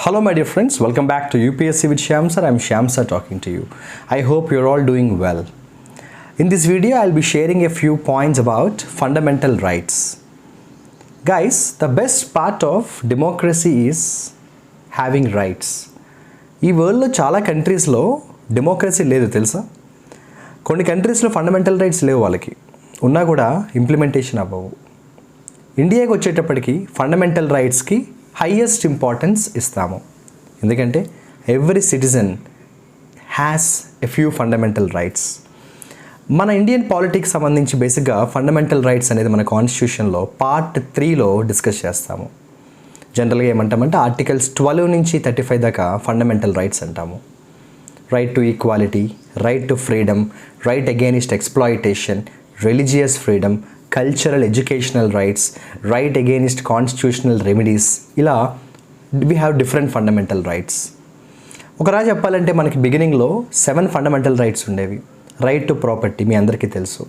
Hello my dear friends, welcome back to UPSC with Shyam sir. I am Shyam sir talking to you. I hope you're all doing well. In this video, I'll be sharing a few points about fundamental rights. Guys, the best part of democracy is having rights. ఈ వరల్డ్లో చాలా కంట్రీస్లో democracy లేదు తెలుసా. కొన్ని కంట్రీస్లో fundamental rights లేవు, వాళ్ళకి ఉన్నా కూడా ఇంప్లిమెంటేషన్ అవ్వవు. ఇండియాకి వచ్చేటప్పటికి ఫండమెంటల్ రైట్స్కి హైయెస్ట్ ఇంపార్టెన్స్ ఇస్తాము. ఎందుకంటే every citizen has a few fundamental rights. మన ఇండియన్ పాలిటిక్స్ సంబంధించి బేసిక్గా ఫండమెంటల్ రైట్స్ అనేది మన కాన్స్టిట్యూషన్లో పార్ట్ 3లో డిస్కస్ చేస్తాము. జనరల్గా ఏమంటామంటే ఆర్టికల్స్ 12 నుంచి 35 దాకా ఫండమెంటల్ రైట్స్ అంటాము. Right to equality, right to freedom, right against exploitation, religious freedom, cultural educational rights, right against constitutional remedies, ఇలా we have different fundamental rights. ఒకరాజు చెప్పాలంటే మనకి బిగినింగ్లో 7 ఫండమెంటల్ రైట్స్ ఉండేవి. రైట్ టు ప్రాపర్టీ మీ అందరికీ తెలుసు.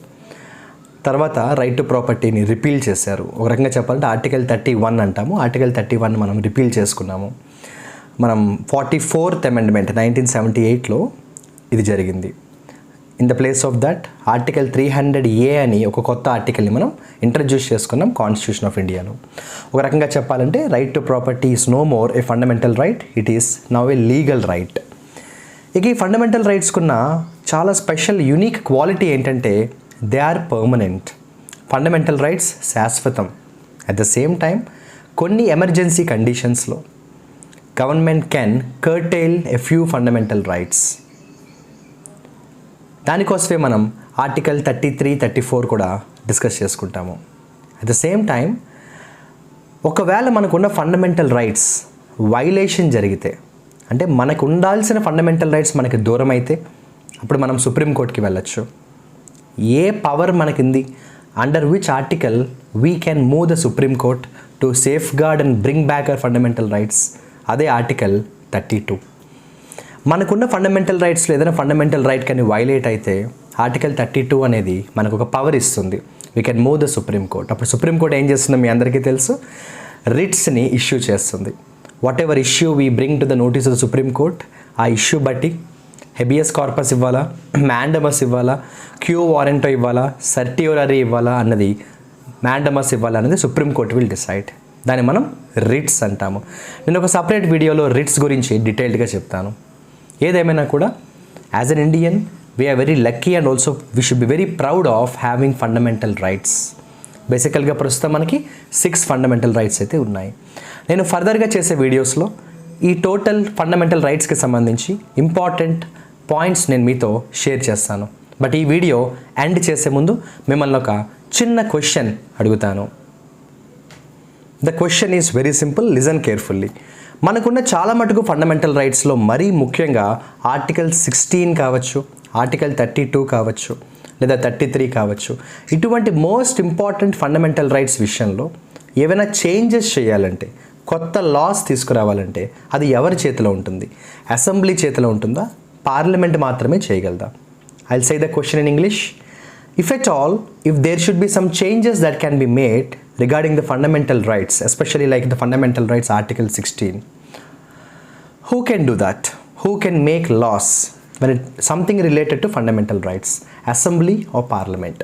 తర్వాత రైట్ టు ప్రాపర్టీని రిపీల్ చేశారు. ఒక రకంగా చెప్పాలంటే ఆర్టికల్ 31 అంటాము. ఆర్టికల్ 31 మనం రిపీల్ చేసుకున్నాము. మనం 44th అమెండ్మెంట్ 1978లో ఇది జరిగింది. In the place of that article 300A అని ఒక కొత్త ఆర్టికల్ని మనం ఇంట్రడ్యూస్ చేసుకున్నాం కాన్స్టిట్యూషన్ ఆఫ్ ఇండియాలో. ఒక రకంగా చెప్పాలంటే right to property is no more a fundamental right, it is now a legal right. ఇక ఈ ఫండమెంటల్ రైట్స్కున్న చాలా స్పెషల్ యూనిక్ క్వాలిటీ ఏంటంటే they are permanent. Fundamental rights శాశ్వతం. అట్ ద సేమ్ టైం కొన్ని ఎమర్జెన్సీ కండిషన్స్లో government can curtail a few fundamental rights. దానికోసమే మనం ఆర్టికల్ 33, 34 కూడా డిస్కస్ చేసుకుంటాము. అట్ ద సేమ్ టైం ఒకవేళ మనకున్న ఫండమెంటల్ రైట్స్ వైలేషన్ జరిగితే, అంటే మనకు ఉండాల్సిన ఫండమెంటల్ రైట్స్ మనకి దూరం అయితే అప్పుడు మనం సుప్రీంకోర్టుకి వెళ్ళచ్చు. ఏ పవర్ మనకింది, under which article we can move the supreme court to safeguard and bring back our fundamental rights, అదే ఆర్టికల్ 32. మనకున్న ఫండమెంటల్ రైట్స్లో ఏదైనా ఫండమెంటల్ రైట్ కానీ వైలేట్ అయితే ఆర్టికల్ 32 అనేది మనకు ఒక పవర్ ఇస్తుంది. We can move the supreme court. అప్పుడు సుప్రీంకోర్టు ఏం చేస్తుందో మీ అందరికీ తెలుసు, రిట్స్ని ఇష్యూ చేస్తుంది. Whatever issue we bring to the notice of the supreme court, ఆ ఇష్యూ బట్టి హెబియస్ కార్పస్ ఇవ్వాలా, మ్యాండమస్ ఇవ్వాలా, క్యూ వారెంటో ఇవ్వాలా, సర్టియోరరీ ఇవ్వాలా అన్నది, మ్యాండమస్ ఇవ్వాలా అనేది సుప్రీంకోర్టు విల్ డిసైడ్. దాన్ని మనం రిట్స్ అంటాము. నేను ఒక సపరేట్ వీడియోలో రిట్స్ గురించి డీటెయిల్డ్గా చెప్తాను. ఏదేమైనా కూడా as an Indian we are very lucky and also we should be very proud of having fundamental rights. బేసికల్గా ప్రస్తుతం మనకి 6 ఫండమెంటల్ రైట్స్ అయితే ఉన్నాయి. నేను ఫర్దర్గా చేసే వీడియోస్లో ఈ టోటల్ ఫండమెంటల్ రైట్స్కి సంబంధించి ఇంపార్టెంట్ పాయింట్స్ నేను మీతో షేర్ చేస్తాను. బట్ ఈ వీడియో ఎండ్ చేసే ముందు మిమ్మల్ని ఒక చిన్న క్వశ్చన్ అడుగుతాను. The question is very simple, listen carefully. మనకున్న చాలా మటుకు ఫండమెంటల్ రైట్స్లో మరీ ముఖ్యంగా ఆర్టికల్ 16 కావచ్చు, ఆర్టికల్ 32 కావచ్చు, లేదా 33 కావచ్చు, ఇటువంటి మోస్ట్ ఇంపార్టెంట్ ఫండమెంటల్ రైట్స్ విషయంలో ఏవైనా చేంజెస్ చేయాలంటే, కొత్త లాస్ తీసుకురావాలంటే అది ఎవరి చేతిలో ఉంటుంది? అసెంబ్లీ చేతిలో ఉంటుందా, పార్లమెంట్ మాత్రమే చేయగలదా? I will say the question in English. If at all, if there should be some changes that can be made regarding the fundamental rights, especially like the fundamental rights article 16, who can do that? Who can make laws when something related to fundamental rights? Assembly or parliament?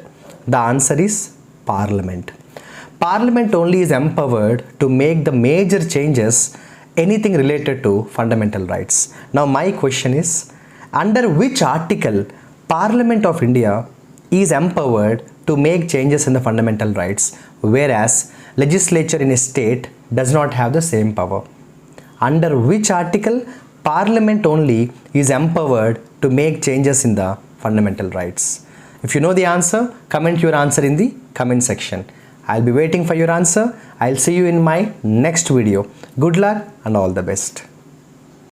The answer is parliament. Parliament only is empowered to make the major changes, anything related to fundamental rights. Now my question is, under which article Parliament of India is empowered to make changes in the fundamental rights, whereas legislature in a state does not have the same power? Under which article Parliament only is empowered to make changes in the fundamental rights? If you know the answer, comment your answer in the comment section. I'll be waiting for your answer. I'll see you in my next video. Good luck and all the best.